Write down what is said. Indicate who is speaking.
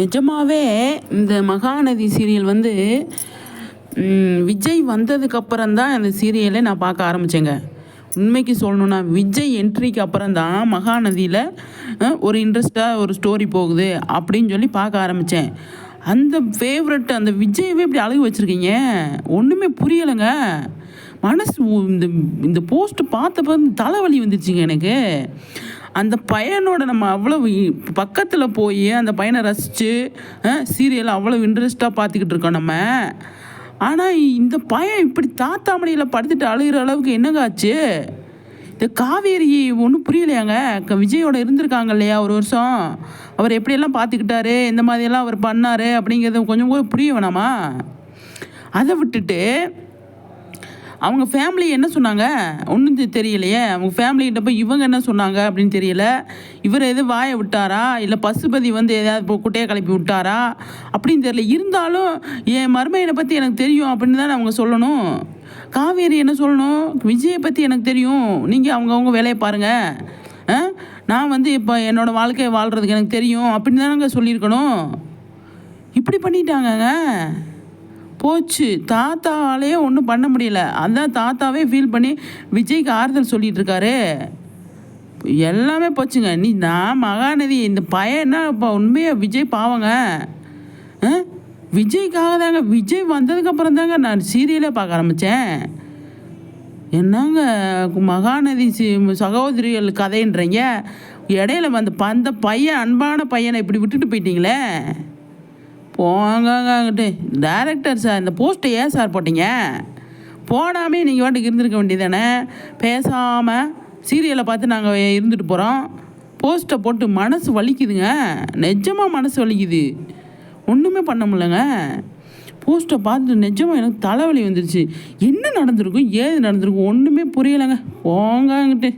Speaker 1: நிஜமாவே இந்த மகாநதி சீரியல் வந்து விஜய் வந்ததுக்கப்புறம் தான் அந்த சீரியலை நான் பார்க்க ஆரம்பித்தேங்க. உண்மைக்கு சொல்லணுன்னா விஜய் என்ட்ரிக்கு அப்புறம் தான் மகாநதியில் ஒரு இன்ட்ரெஸ்ட்டாக ஒரு ஸ்டோரி போகுது அப்படின்னு சொல்லி பார்க்க ஆரம்பித்தேன். அந்த ஃபேவரட் அந்த விஜயவே இப்படி அழகு வச்சுருக்கீங்க, ஒன்றுமே புரியலைங்க. மனசு இந்த இந்த போஸ்ட்டு பார்த்தப்ப தலைவலி வந்துருச்சுங்க எனக்கு. அந்த பையனோட நம்ம அவ்வளோ பக்கத்தில் போய் அந்த பையனை ரசித்து சீரியல் அவ்வளோ இன்ட்ரெஸ்ட்டாக பார்த்துக்கிட்டு இருக்கோம் நம்ம. ஆனால் இந்த பையன் இப்படி தாத்தா மடியில் படுத்துட்டு அழுகிற அளவுக்கு என்னங்க ஆச்சு? இந்த காவேரி ஒன்றும் புரியலையாங்க. விஜயோட இருந்திருக்காங்க இல்லையா ஒரு வருஷம், அவர் எப்படியெல்லாம் பார்த்துக்கிட்டாரு, இந்த மாதிரியெல்லாம் அவர் பண்ணார் அப்படிங்கிறது கொஞ்சம் கூட புரிய வேணாமா? அதை விட்டுட்டு அவங்க ஃபேமிலி என்ன சொன்னாங்க ஒன்றும் தெரியலையே. அவங்க ஃபேமிலிகிட்ட போய் இவங்க என்ன சொன்னாங்க அப்படின்னு தெரியல. இவர் எது வாயை விட்டாரா, இல்லை பசுபதி வந்து எதாவது குட்டையை கிளப்பி விட்டாரா அப்படின்னு தெரியல. இருந்தாலும் என் மருமையனை பற்றி எனக்கு தெரியும் அப்படின்னு தானே அவங்க சொல்லணும். காவேரி என்ன சொல்லணும், விஜயை பற்றி எனக்கு தெரியும், நீங்கள் அவங்கவுங்க வேலையை பாருங்கள், நான் வந்து இப்போ என்னோடய வாழ்க்கையை வாழ்கிறதுக்கு எனக்கு தெரியும் அப்படின்னு தானங்க சொல்லியிருக்கணும். இப்படி பண்ணிட்டாங்கங்க. போச்சு, தாத்தாவாலேயே ஒன்றும் பண்ண முடியல. அதான் தாத்தாவே ஃபீல் பண்ணி விஜய்க்கு ஆறுதல் சொல்லிகிட்டு இருக்காரு. எல்லாமே போச்சுங்க. நான் மகாநதி இந்த பையன் என்ன இப்போ உண்மையாக விஜய் பாவங்க. விஜய்க்காக தாங்க, விஜய் வந்ததுக்கப்புறம் தாங்க நான் சீரியலே பார்க்க ஆரம்பித்தேன். என்னங்க மகாநதி சகோதரிகள் கதைன்றீங்க, இடையில அந்த பையன் அன்பான பையனை இப்படி விட்டுட்டு போயிட்டீங்களே. போங்கங்கிட்டு டைரக்டர் சார், இந்த போஸ்ட்டை ஏன் சார் போட்டீங்க? போடாமே நீங்கள் வாட்டுக்கு இருந்திருக்க வேண்டியதானே. பேசாமல் சீரியலை பார்த்து நாங்கள் இருந்துட்டு போகிறோம். போஸ்ட்டை போட்டு மனசு வலிக்குதுங்க, நிஜமாக மனசு வலிக்குது. ஒன்றுமே பண்ண முடியலங்க. போஸ்ட்டை பார்த்துட்டு நிஜமாக எனக்கு தலைவலி வந்துருச்சு. என்ன நடந்திருக்கும், ஏது நடந்திருக்கும் ஒன்றுமே புரியலைங்க. போங்கங்கிட்டு